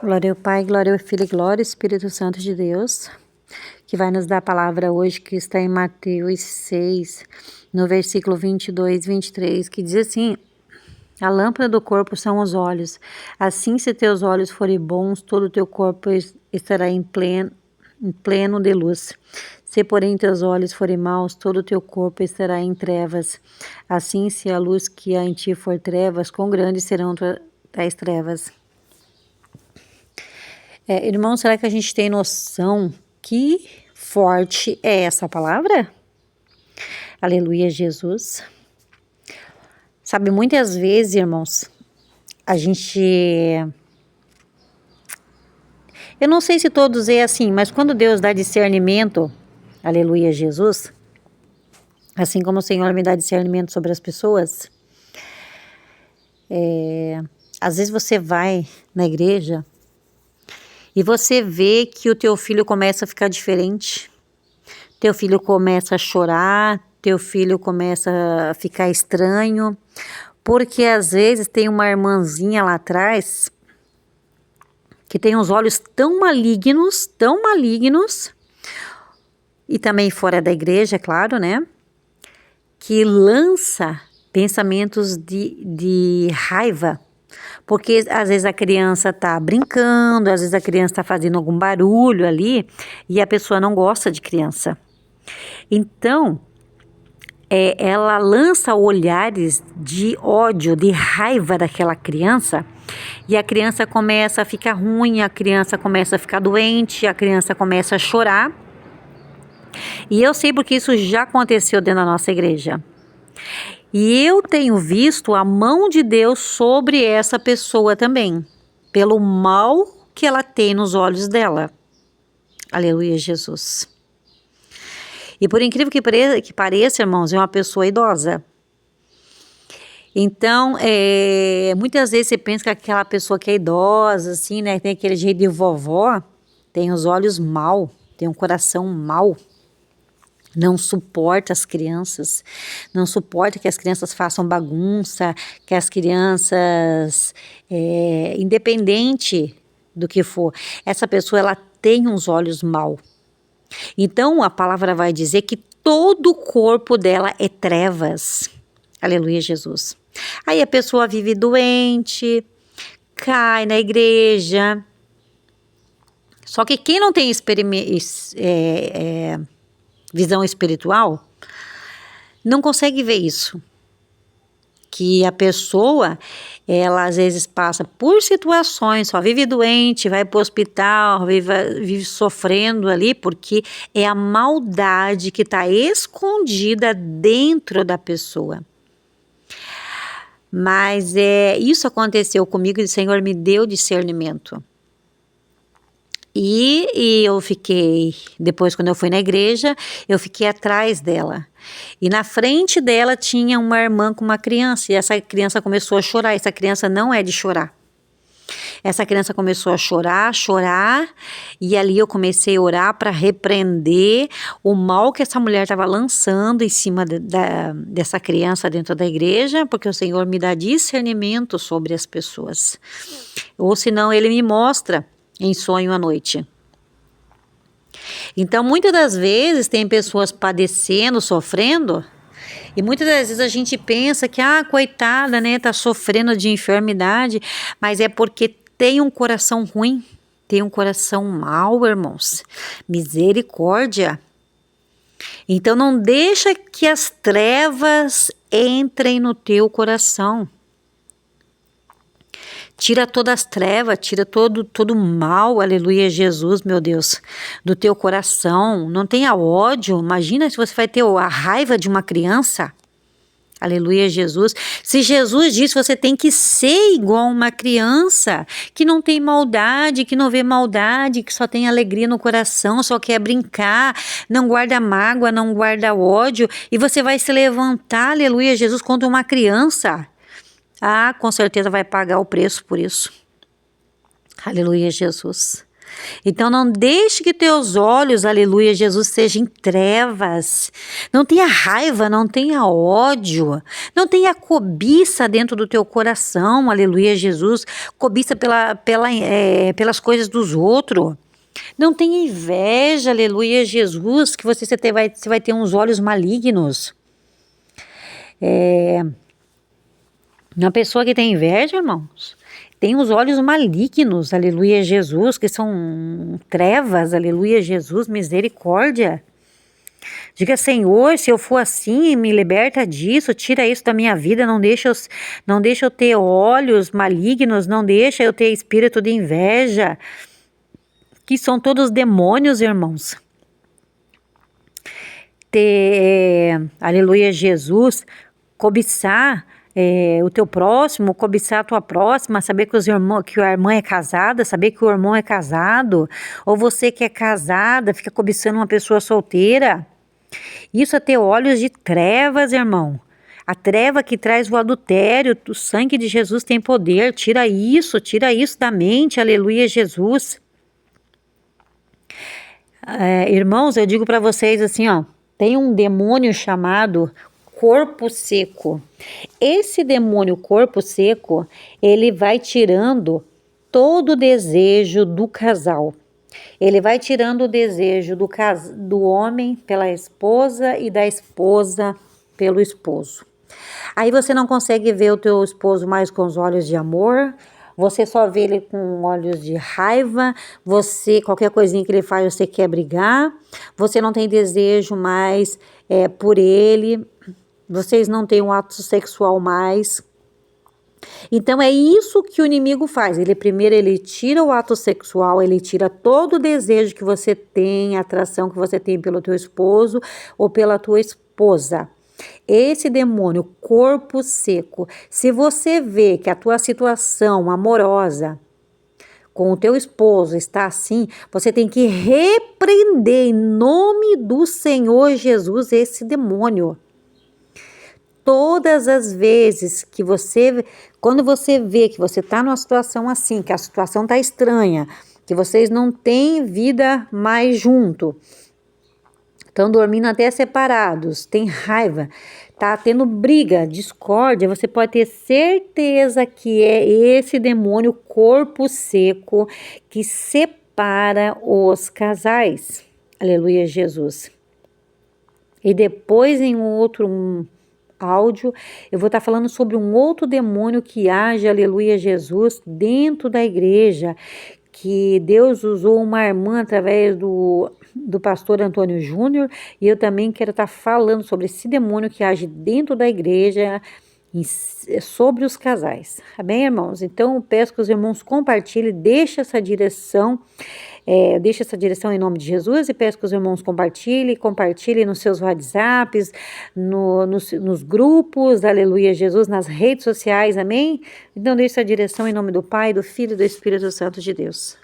Glória ao Pai, glória ao Filho e glória ao Espírito Santo de Deus, que vai nos dar a palavra hoje, que está em Mateus 6, no versículo 22 e 23, que diz assim: a lâmpada do corpo são os olhos. Assim, se teus olhos forem bons, todo o teu corpo estará em pleno de luz. Se, porém, teus olhos forem maus, todo o teu corpo estará em trevas. Assim, se a luz que há em ti for trevas, quão grandes serão tais trevas. Irmão, será que a gente tem noção que forte é essa palavra? Aleluia, Jesus. Sabe, muitas vezes, irmãos, a gente... Eu não sei se todos é assim, mas quando Deus dá discernimento, aleluia, Jesus, assim como o Senhor me dá discernimento sobre as pessoas, às vezes você vai na igreja e você vê que o teu filho começa a ficar diferente, teu filho começa a chorar, teu filho começa a ficar estranho, porque às vezes tem uma irmãzinha lá atrás que tem os olhos tão malignos, e também fora da igreja, claro, né? Que lança pensamentos de raiva, porque às vezes a criança está brincando, às vezes a criança está fazendo algum barulho ali e a pessoa não gosta de criança. Então, ela lança olhares de ódio, de raiva daquela criança, e a criança começa a ficar ruim, a criança começa a ficar doente, a criança começa a chorar. E eu sei porque isso já aconteceu dentro da nossa igreja. E eu tenho visto a mão de Deus sobre essa pessoa também, pelo mal que ela tem nos olhos dela. Aleluia, Jesus. E por incrível que pareça, irmãos, é uma pessoa idosa. Então, muitas vezes você pensa que aquela pessoa que é idosa, assim, né, tem aquele jeito de vovó, tem os olhos mal, tem um coração mal. Não suporta as crianças, não suporta que as crianças façam bagunça, que as crianças, independente do que for, essa pessoa ela tem uns olhos mal. Então a palavra vai dizer que todo o corpo dela é trevas. Aleluia, Jesus. Aí a pessoa vive doente, cai na igreja. Só que quem não tem visão espiritual, não consegue ver isso. Que a pessoa, ela às vezes passa por situações, só vive doente, vai para o hospital, vive sofrendo ali, porque é a maldade que está escondida dentro da pessoa. Mas isso aconteceu comigo e o Senhor me deu discernimento. E eu fiquei, depois quando eu fui na igreja, eu fiquei atrás dela. E na frente dela tinha uma irmã com uma criança, e essa criança começou a chorar. Essa criança não é de chorar. Essa criança começou a chorar, e ali eu comecei a orar para repreender o mal que essa mulher estava lançando em cima dessa criança dentro da igreja, porque o Senhor me dá discernimento sobre as pessoas. Ou senão ele me mostra em sonho à noite. Então, muitas das vezes tem pessoas padecendo, sofrendo, e muitas das vezes a gente pensa que, coitada, né, tá sofrendo de enfermidade, mas é porque tem um coração ruim, tem um coração mau, irmãos. Misericórdia. Então, não deixa que as trevas entrem no teu coração. Tira todas as trevas, tira todo o mal, aleluia, Jesus, meu Deus, do teu coração. Não tenha ódio. Imagina se você vai ter a raiva de uma criança. Aleluia, Jesus. Se Jesus disse, você tem que ser igual uma criança, que não tem maldade, que não vê maldade, que só tem alegria no coração, só quer brincar, não guarda mágoa, não guarda ódio, e você vai se levantar, aleluia, Jesus, contra uma criança. Com certeza vai pagar o preço por isso. Aleluia, Jesus. Então não deixe que teus olhos, aleluia, Jesus, sejam em trevas. Não tenha raiva, não tenha ódio, não tenha cobiça dentro do teu coração, aleluia, Jesus. Cobiça pelas coisas dos outros. Não tenha inveja, aleluia, Jesus, que você vai ter uns olhos malignos. Uma pessoa que tem inveja, irmãos, tem os olhos malignos, aleluia, Jesus, que são trevas, aleluia, Jesus, misericórdia. Diga, Senhor, se eu for assim, me liberta disso, tira isso da minha vida, não deixa eu ter olhos malignos, não deixa eu ter espírito de inveja, que são todos demônios, irmãos. Aleluia, Jesus, cobiçar o teu próximo, cobiçar a tua próxima, saber que a irmã é casada, saber que o irmão é casado, ou você que é casada, fica cobiçando uma pessoa solteira. Isso é ter olhos de trevas, irmão. A treva que traz o adultério, o sangue de Jesus tem poder, tira isso da mente, aleluia, Jesus. Irmãos, eu digo para vocês assim, ó, tem um demônio chamado corpo seco. Esse demônio corpo seco, ele vai tirando todo o desejo do casal. Ele vai tirando o desejo do homem pela esposa e da esposa pelo esposo. Aí você não consegue ver o teu esposo mais com os olhos de amor, você só vê ele com olhos de raiva, qualquer coisinha que ele faz, você quer brigar, você não tem desejo mais por ele, vocês não têm um ato sexual mais. Então é isso que o inimigo faz. Primeiro ele tira o ato sexual, ele tira todo o desejo que você tem, a atração que você tem pelo teu esposo ou pela tua esposa. Esse demônio, corpo seco, se você vê que a tua situação amorosa com o teu esposo está assim, você tem que repreender em nome do Senhor Jesus esse demônio. Todas as vezes que quando você vê que você está numa situação assim, que a situação está estranha, que vocês não têm vida mais junto, estão dormindo até separados, tem raiva, tá tendo briga, discórdia, você pode ter certeza que é esse demônio corpo seco que separa os casais. Aleluia, Jesus. E depois em outro áudio, eu vou estar falando sobre um outro demônio que age, aleluia, Jesus, dentro da igreja, que Deus usou uma irmã através do pastor Antônio Júnior, e eu também quero estar falando sobre esse demônio que age dentro da igreja, sobre os casais, tá bem, irmãos? Então, eu peço que os irmãos compartilhem, deixem essa direção em nome de Jesus, e peço que os irmãos compartilhem nos seus WhatsApps, nos grupos, aleluia, Jesus, nas redes sociais, amém? Então, deixe essa direção em nome do Pai, do Filho e do Espírito Santo de Deus.